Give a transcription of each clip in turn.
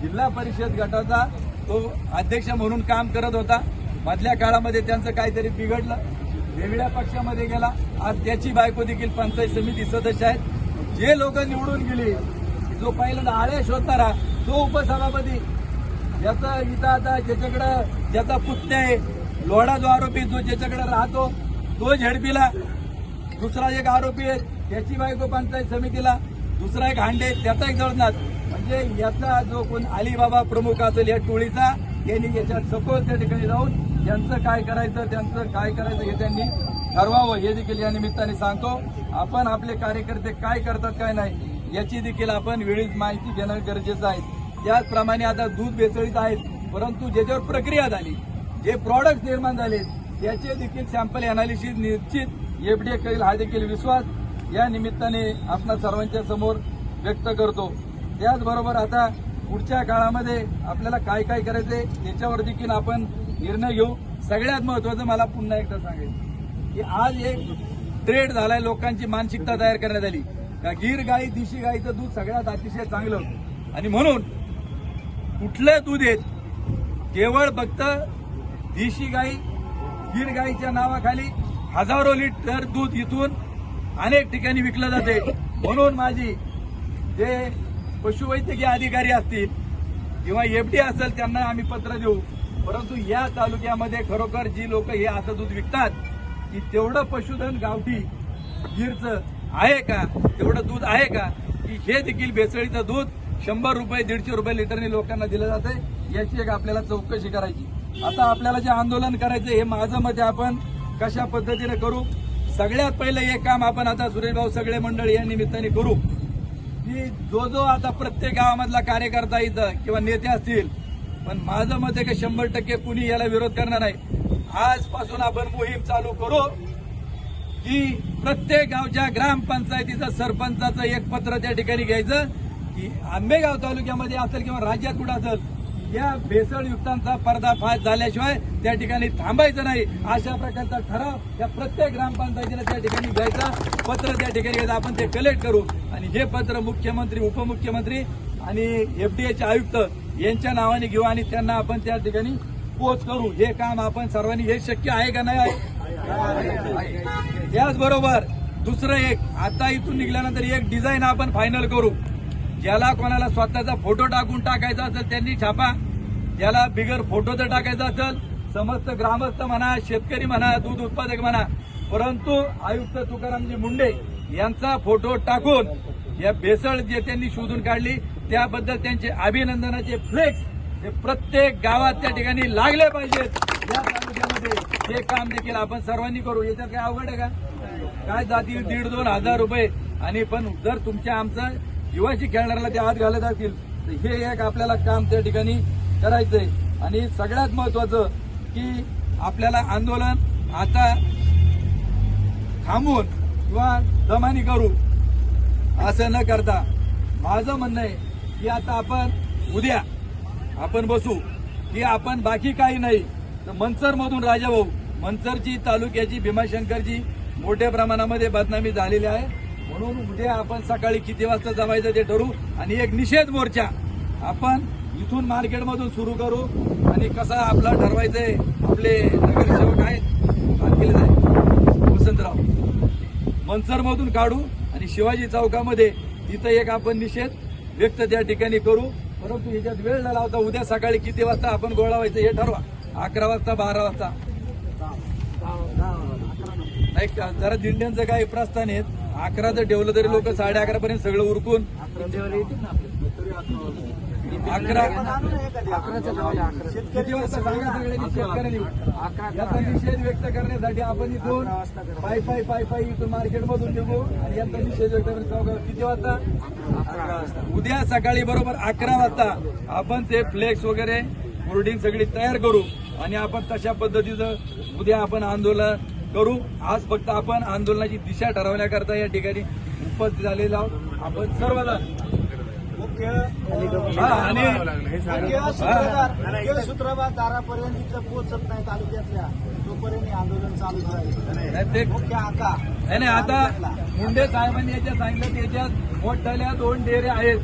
जिल्हा परिषद गटाचा तो अध्यक्ष म्हणून काम करत होता। मधल्या काळामध्ये त्यांचं काहीतरी बिघडलं, वेगळ्या पक्षामध्ये गेला। आज त्याची बायको देखील पंचायत समिती सदस्य आहेत। जे लोक निवडून गेले, जो पहिल्यांदा आळे शोधणारा तो उपसभापती, ज्याचा इथं आता ज्याच्याकडे ज्याचा पुतण्या आहे, लोढा जो आरोपी जो ज्याच्याकडे राहतो तो झेडपीला, दुसरा एक आरोपी आहे त्याची बायको पंचायत समितीला, दुसरा एक हांडे त्याचा एक जळनाथ। म्हणजे याचा जो कोण अलिबाबा प्रमुख असेल या टोळीचा, यांनी याच्यात सखोल त्या ठिकाणी जाऊन यांचं काय करायचं हे त्यांनी ठरवावं, हे देखील या निमित्ताने सांगतो। आपण आपले कार्यकर्ते काय करतात काय नाही याची देखील आपण वेळीच माहिती घेणं गरजेचं आहे। त्याचप्रमाणे आता दूध भेसळीत आहेत, परंतु ज्याच्यावर प्रक्रिया झाली, जे प्रॉडक्ट निर्माण झाले त्याचे देखील सॅम्पल अनालिसिस निश्चित एफडीए करेल, हा देखील विश्वास या निमित्ताने आपणा सर्वांच्या समोर व्यक्त करतो। त्याचबरोबर आता पुढच्या काळामध्ये आपल्याला काय काय करायचंय त्याच्यावर देखील आपण निर्णय घेऊ। सगळ्यात महत्वाचं मला पुन्हा एकदा सांगेल की आज एक ट्रेड झालाय, लोकांची मानसिकता तयार करण्यात आली का गीर गाई देशी गाईचं दूध सगळ्यात अतिशय चांगलं, आणि म्हणून कुठलं दूध येत केवळ फक्त देशी गाई गीर गाईच्या नावाखाली हजारो लिटर दूध इथून अनेक ठिकाणी विकलं जाते। म्हणून माझी जे पशुवैद्यकीय अधिकारी असतील किंवा एफडी असेल त्यांना आम्ही पत्र देऊ, परंतु या तालुक्यामध्ये खरोखर जी लोक हे असं दूध विकतात की तेवढं पशुधन गावठी गीरचं आहे का, तेवढं दूध आहे का, की हे देखील भेसळीचं दूध 100 रुपये 150 रुपये लिटरने लोकांना दिलं जाते, याची एक आपल्याला चौकशी करायची। आता आपल्याला जे आंदोलन करायचं हे माझं मत आपण कशा पद्धतीने करू। सगळ्यात पहिलं एक काम आपण आता सुरेश भाऊ सगळे मंडळी या निमित्ताने करू की जो आता प्रत्येक गावामधला कार्यकर्ता इथं किंवा नेते असतील, पण माझं मत आहे की 100% कुणी याला विरोध करणार नाही। आजपासून आपण मोहीम चालू करू की प्रत्येक गावच्या ग्रामपंचायतीचं सरपंचाचं एक पत्र त्या ठिकाणी घ्यायचं की आंबेगाव तालुक्यामध्ये असेल किंवा राज्यात कुठं असेल या भेसळयुक्तांचा पर्दाफाश झाल्याशिवाय त्या ठिकाणी थांबायचं नाही, अशा प्रकारचा ठराव त्या प्रत्येक ग्रामपंचायतीला त्या ठिकाणी घ्यायचा, पत्र त्या ठिकाणी घ्यायचं, आपण ते कलेक्ट करू आणि हे पत्र मुख्यमंत्री उपमुख्यमंत्री आणि एफडीएचे आयुक्त यांच्या नावाने घेऊ आणि त्यांना आपण त्या ठिकाणी पोच करू। हे काम आपण सर्वांनी, हे शक्य आहे का नाही आहे? त्याचबरोबर दुसरं एक, आता इथून निघाल्यानंतर एक डिझाईन आपण फायनल करू, ज्याला कोणाला स्वतःचा फोटो टाकून टाकायचा असेल त्यांनी छापा, ज्याला बिगर फोटोचं टाकायचं असेल समस्त ग्रामस्थ म्हणा, शेतकरी म्हणा, दूध उत्पादक म्हणा, परंतु आयुक्त तुकारामजी मुंडे यांचा फोटो टाकून या भेसळ जे त्यांनी शोधून काढली त्याबद्दल त्यांचे अभिनंदनाचे फ्लेक्स हे प्रत्येक गावात त्या ठिकाणी लागले पाहिजेत। या तालुक्यामध्ये हे काम देखील आपण सर्वांनी करू। याच्यात काय अवघड आहे का? काय जातील 1,500-2,000 हजार रुपये, आणि पण जर तुमच्या आमचं जीवाशी खेळणाऱ्याला ते हात घालत असतील तर हे एक आपल्याला काम त्या ठिकाणी करायचंय। आणि सगळ्यात महत्वाचं की आपल्याला आंदोलन आता थांबून किंवा दमानी करू असं न करता माझं म्हणणं आहे की आता आपण उद्या आपण बसू की आपण बाकी काही नाही तर मनसरमधून राजाभाऊ, मनसरची तालुक्याची भीमाशंकरची मोठ्या प्रमाणामध्ये बदनामी झालेली आहे, म्हणून उद्या आपण सकाळी किती वाजता जमायचं ते ठरवू आणि एक निषेध मोर्चा आपण इथून मार्केटमधून सुरू करू आणि कसा आपला ठरवायचंय। आपले नगरसेवक आहेत आणखीले जाईल वसंतराव, मनसरमधून काढू आणि शिवाजी चौकामध्ये तिथं एक आपण निषेध व्यक्त त्या ठिकाणी करू, परंतु याच्यात वेळ न लावता उद्या सकाळी किती वाजता आपण गोळा व्हायचं हे ठरवा, 11 वाजता 12 वाजता नाही, जरा दिंड्यांचं काही प्रस्थान आहेत, 11 जर ठेवलं तरी लोक 11:30 पर्यंत सगळं उरकून 11 किती वाजता सांगा सगळ्यांनी शेतकऱ्यांनी याचा निषेध व्यक्त करण्यासाठी आपण इथून पायी इथून मार्केटमधून निघू आणि याचा निषेध व्यक्त करण्यासाठी किती वाजता? उद्या सकाळी बरोबर 11 वाजता आपण ते फ्लेक्स वगैरे होर्डिंग सगळी तयार करू आणि आपण तशा पद्धतीचं उद्या आपण आंदोलन करू। आज फक्त आपण आंदोलनाची दिशा ठरवण्याकरता या ठिकाणी उपस्थित झालेलो आहोत आपण सर्वजण। सूत्रधार दारापर्यंत पोहोचत नाही तालुक्यातल्या तोपर्यंत आंदोलन चालू नाही। आता मुंडे साहेबांनी याच्यात सांगितलं त्याच्यात मोठ्याल्या 2 डेरे आहेत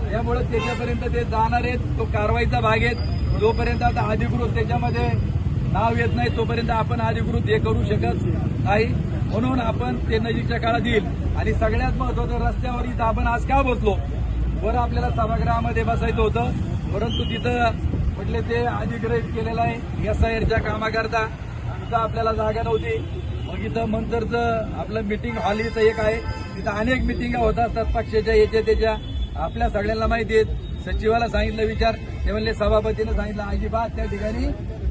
त्यामुळे त्याच्यापर्यंत ते जाणार आहेत. तो कारवाईचा भाग आहे. जोपर्यंत आता अधिकृत त्याच्यामध्ये नाव येत नाही तोपर्यंत आपण अधिकृत हे करू शकत नाही. म्हणून आपण ते नजीकच्या काळात येईल. आणि सगळ्यात महत्वाचं, रस्त्यावर इथं आपण आज का बसलो? वर आपल्याला सभागृहामध्ये बसायचं होतं, परंतु तिथं म्हटले ते अधिग्रहित केलेलं आहे SIRच्या कामाकरता. तिथं आपल्याला जागा नव्हती. मग इथं मंतरचं आपलं मिटिंग हॉल इथं एक आहे. तिथं अनेक मिटिंगा होतात पक्षाच्या याच्या त्याच्या. आपल्या सगळ्यांना माहिती आहेत. सचिवाला सांगितलं विचार, ते म्हणले सभापतीनं सांगितलं अजिबात त्या ठिकाणी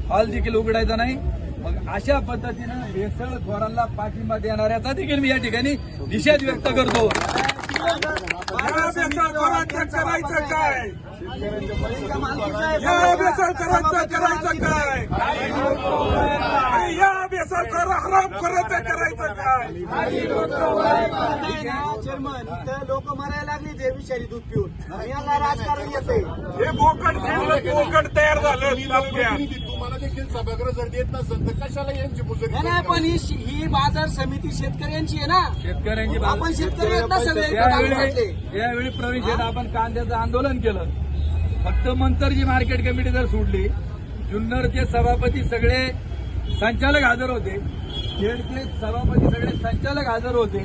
हॉल देखील उघडायचा नाही. मग अशा पद्धतीनं भेसळखोरांना पाठिंबा देणाऱ्याचा देखील मी या ठिकाणी निषेध व्यक्त करतो. बेसळखोरांचं करायचं काय? या बेसळखोरांचं करायचं काय? या बेसळखोर हरामखोरांचं करायचं काय? चेअरमन इथं लोक मरायला लागली ते विषारी दूध पिऊन याला राजकारण येते. हे बोकड तयार झालं तालुक्यात. तुम्हाला देखील सभागृह जर देत नसेल तर कशाला यांची मुजरी? नाही पण ही बाजार समिती शेतकऱ्यांची आहे ना. शेतकऱ्यांची आपण शेतकरी आहेत ना सगळे. त्यावेळी प्रवीण शेठ आपण कांद्याचं आंदोलन केलं. फक्त मंतरची मार्केट कमिटी जर सोडली, जुन्नरचे सभापती सगळे संचालक हजर होते, खेडचे सभापती सगळे संचालक हजर होते.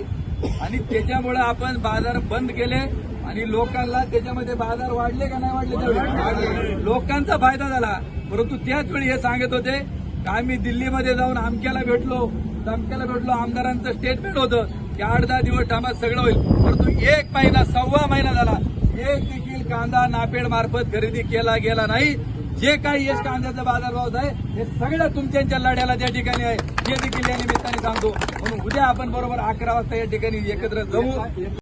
आणि त्याच्यामुळे आपण बाजार बंद केले आणि लोकांना त्याच्यामध्ये बाजार वाढले का नाही वाढले? तेवढे लोकांचा फायदा झाला. परंतु त्याच वेळी हे सांगत होते की आम्ही दिल्लीमध्ये जाऊन अमक्याला भेटलो, तमक्याला भेटलो. आमदारांचं स्टेटमेंट होतं की 8-10 दिवस थांबात सगळं होईल. परंतु 1 महिना, 1.25 महिना झाला, एक देखील कांदा नापेड मार्फत खरेदी केला गेला नाही. जे काही यश कांद्याचा बाजारभाव आहे हे सगळं तुमच्या लढ्याला त्या ठिकाणी आहे, हे देखील या निमित्ताने सांगतो. म्हणून उद्या आपण बरोबर 11 वाजता या ठिकाणी एकत्र जाऊ.